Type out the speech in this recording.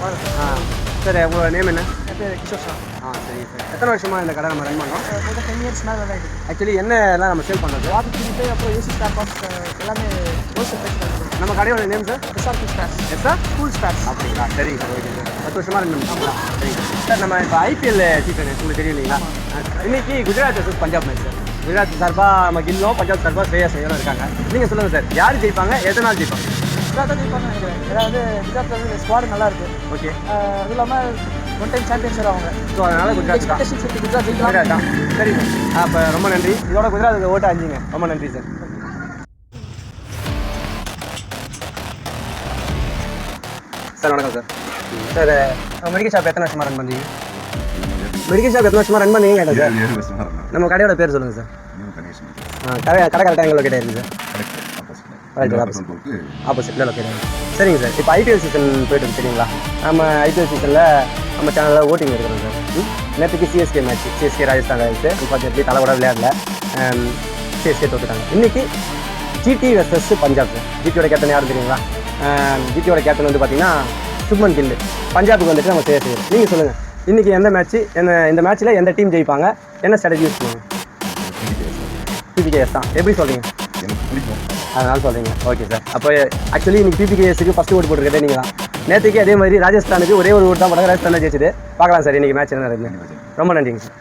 Sir உங்கள் name என்ன? என் பேர் கிஷோர் சார். சரிங்க சார். எத்தனை வருஷமாக இந்த கடை நம்ம ரன் பண்ணோம்? ஒரு 10 இயர்ஸ் மேலே தான் இருக்குது. ஆக்சுவலி என்னெல்லாம் நம்ம சேல் பண்ணுறது? வாட்டர் பிரிட்டு அப்புறம் ஏசி ஸ்பேர் பார்ட்ஸ் எல்லாமே ஹோல்சேல் ப்ரைஸ். நம்ம கடையோட name sir? SRP spares. School spares அப்படிங்களா? சரிங்க சார், ஓகே சார். 10 வருஷமாக ரன் பண்ணுறோம். சரிங்க சார். நம்ம இப்போ ஐபிஎல் சீசன் உங்களுக்கு தெரியும் இல்லைங்களா? இன்னைக்கு Gujarat versus Punjab match sir. Gujarat சார்பாக நம்ம கில்லோ, பஞ்சாப் சார்பாக ஸ்ரேயஸ் ஐயரும் இருக்காங்க. நீங்கள் சொல்லுங்கள் சார், யார் ஜெயிப்பாங்க, எத்தனை ஜெயிப்பாங்க? குஜராத் தான் ஜெயிப்பாங்க நினைக்கிறேன். ஏதாவது குஜராத் வந்து ஸ்குவாட் நல்லா இருக்குது. ஓகே. அதுவும் இல்லாமல் ஒன் டைம் சாம்பியன்ஸ் அவங்க. ஸோ அதனால் குஜராத் தான். எக்ஸ்பெக்டேஷன்ஸ் இருக்குது குஜராத் ஜெயிக்கலாம். குஜராத் தான். சரி சார். அப்போ ரொம்ப நன்றி. இதோட குஜராத்துக்கு ஓட்டு 5ங்க. ரொம்ப நன்றி சார். சார் வணக்கம் சார். சார் மெடிக்கல் ஷாப் எத்தனை வருஷமாக ரன் பண்ணுறீங்க? மெடிக்கல் ஷாப் எத்தனை வருஷமாக ரன் பண்ணீங்க கேட்டேன் சார். 7 வருஷமா நம்ம கடையோட பேர் சொல்லுங்கள் சார். கடை கரெக்டாக எங்கே லொக்கேட் ஆயிருக்கு சார்? ஆப்போசிட்டில் லொக்கேட் ஆயிருக்கு. சரிங்க சார். இப்போ ஐபிஎல் சீசன் போய்ட்டு தெரியுங்களா? நம்ம ஐபிஎல் சீசனில் நம்ம சேனலில் ஓட்டிங் இருக்கிறோம் சார். நேற்றுக்கு CSK match, CSK Rajasthan royals. இப்போ தலை கூட விளையாடல, சிஎஸ்கே தோற்றுட்டாங்க. இன்றைக்கி ஜிடி வெர்சஸ் பஞ்சாப் சார். ஜிடியோட கேப்டன் யாரும் தெரியுங்களா? ஜிடியோட கேப்டன் வந்து பார்த்தீங்கன்னா சுப்மன் கில். பஞ்சாபுக்கு வந்துட்டு நம்ம சேர் செய்யணும். நீங்கள் சொல்லுங்கள், இன்றைக்கி எந்த மேட்ச்சு, இந்த மேட்ச்சில் எந்த டீம் ஜெயிப்பாங்க, என்ன ஸ்ட்ராட்டஜி யூஸ் பண்ணுவாங்க? பிபிகேஎஸ் தான். எப்படி சொல்கிறீங்க? எனக்கு பிடிக்கும், அதனால சொல்கிறீங்க. Okay sir. அப்போ ஆக்சுவலி இன்றைக்கி பிபிகேஎஸ்க்கு ஃபஸ்ட்டு ஓட்டு போட்டுருக்கதே நீங்கள் தான். நேற்றுக்கு அதே மாதிரி ராஜஸ்தானுக்கு ஒரே ஒரு ஓட்டு தான் போட்டாங்க, ராஜஸ்தான் ஜெயிச்சது. பார்க்கலாம் சார் இன்றைக்கி மேட்ச் என்ன நடக்குது. ரொம்ப நன்றிங்க சார்.